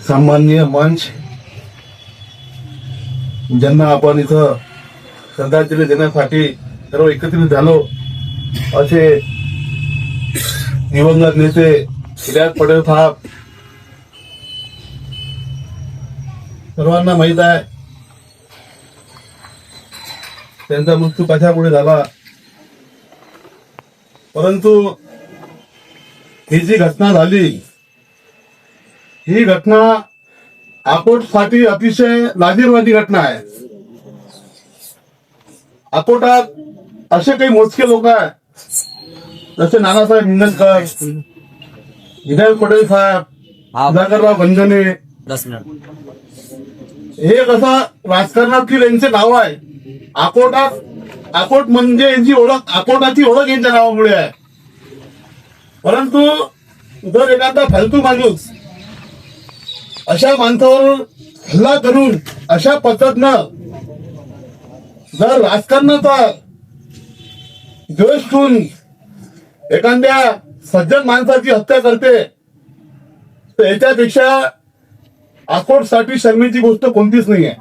सामान्य मंच ज्यांना आपण इथं श्रद्धांजली देण्यासाठी सर्व एकत्रित झालो असे दिवंगत नेते हिदायत पटेल साहेब सर्वांना माहित आहे त्यांचा मृत्यू कशामुळे झाला, परंतु ही जी घटना झाली ही घटना अकोटसाठी अतिशय लाजिरवाणी घटना आहे. अकोटात असे काही मोजके लोक आहेत जसे नानासाहेब निंगणकर, हिदायत पटेल साहेब, सुधाकरराव गंजने, हे कसं राजकारणातील यांचे नाव आहे. अकोट म्हणजे यांची ओळख, अकोटाची ओळख यांच्या नावामुळे आहे. परंतु जर एखादा फालतू माणूस अशा माणसावर हल्ला करून अशा पद्धतीनं जर राजकारणाचा द्वेष ठेवून एखाद्या सज्जन माणसाची हत्या करते तर याच्यापेक्षा अकोटसाठी शर्मेची गोष्ट कोणतीच नाही आहे.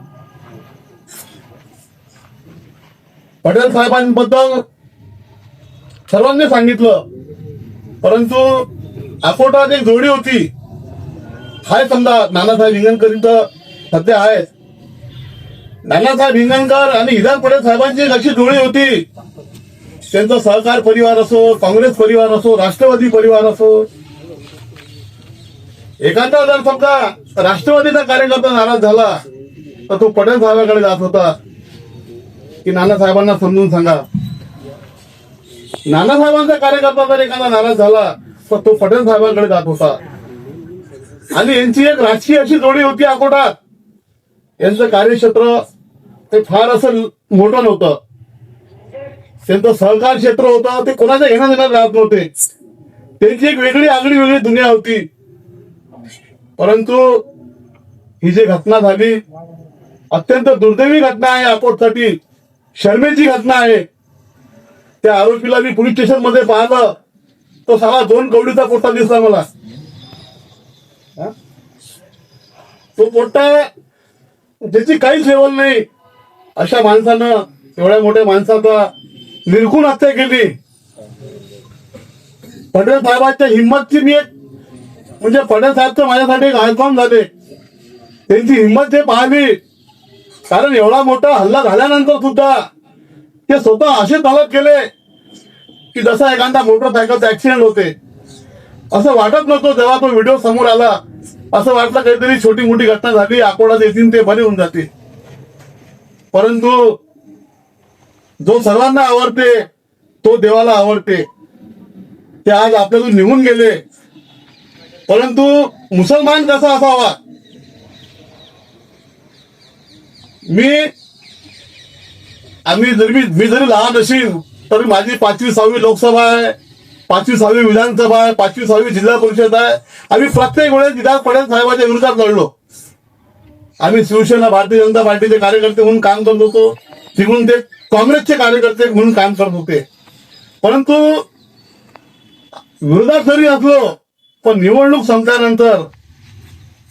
पटेल साहेबांबद्दल सर्वांनी सांगितलं, परंतु अकोटात एक जोडी होती, हाय समजा नानासाहेब हिंगणकर इथं सध्या आहेत. नानासाहेब हिंगणकर आणि हिदायत पटेल साहेबांची एक अशी जोडी होती, त्यांचा सहकार परिवार असो, काँग्रेस परिवार असो, राष्ट्रवादी परिवार असो, एखादा जर समजा राष्ट्रवादीचा कार्यकर्ता नाराज झाला तर तो पटेल साहेबांकडे जात होता की नानासाहेबांना समजून सांगा. नानासाहेबांचा कार्यकर्ता जर एखादा नाराज झाला तर तो पटेल साहेबांकडे जात होता. आणि यांची एक राजकीय अशी जोडी होती अकोटात. यांचं कार्यक्षेत्र ते फार असं मोठं नव्हतं, त्यांचं सहकार क्षेत्र होतं, ते कोणाच्या घेण्या देण्यात राहत नव्हते. त्यांची एक वेगळी आगळी वेगळी दुनिया होती. परंतु ही जी घटना झाली अत्यंत दुर्दैवी घटना आहे, अकोटसाठी शर्मेची घटना आहे. त्या आरोपीला मी पोलीस स्टेशन मध्ये पाहिलं तो साला 2 कवडीचा पोट्टा दिसला मला. तो पोट्टा ज्याची काहीच लेवल नाही अशा माणसानं, एवढ्या मोठ्या माणसाचा निर्घुण हत्या केली. पटेल साहेबांच्या हिंमतची मी एक म्हणजे पटेल साहेब तर माझ्यासाठी एक आयकॉन झाले. त्यांची हिंमत जे पाहिली, कारण एवढा मोठा हल्ला झाल्यानंतर सुद्धा ते स्वतः असे तलब केले की जसा एखादा मोटरसायकलचा ऍक्सिडेंट होते. असं वाटत नव्हतं जेव्हा तो व्हिडिओ समोर आला, असं वाटलं काहीतरी छोटी मोठी घटना झाली, अकोटात येतील ते बरे होऊन जाते. परंतु जो सर्वांना आवडते तो देवाला आवडते, ते आज आपल्यातून निघून गेले. परंतु मुसलमान कसा असावा, मी जरी लहान असेल तरी माझी 5वी 6वी लोकसभा आहे, 5वी 6वी विधानसभा आहे, 5वी 6वी जिल्हा परिषद आहे. आम्ही प्रत्येक वेळेस हिदायत पटेल साहेबांच्या विरोधात लढलो. आम्ही शिवसेना भारतीय जनता पार्टीचे कार्यकर्ते म्हणून काम करत होतो, तिकडून ते काँग्रेसचे कार्यकर्ते म्हणून काम करत होते. परंतु विरोधात जरी असलो पण निवडणूक संपल्यानंतर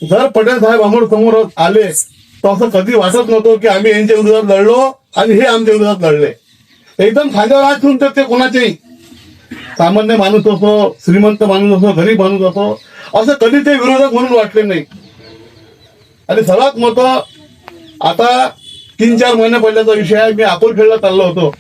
जर पटेल साहेब समोर आले तर असं कधी वाटत नव्हतं की आम्ही यांच्या विरोधात लढलो आणि हे आमच्या विरोधात लढले. एकदम खांद्यावर हात ठेवून ते कोणाचेही, सामान्य माणूस असो, श्रीमंत माणूस असो, गरीब माणूस असो, असं कधी ते विरोधक म्हणून वाटले नाही. आणि सर्वात मोठं आता 3-4 महिने पहिल्याचा विषय आहे, मी अकोलखेडला चाललो होतो.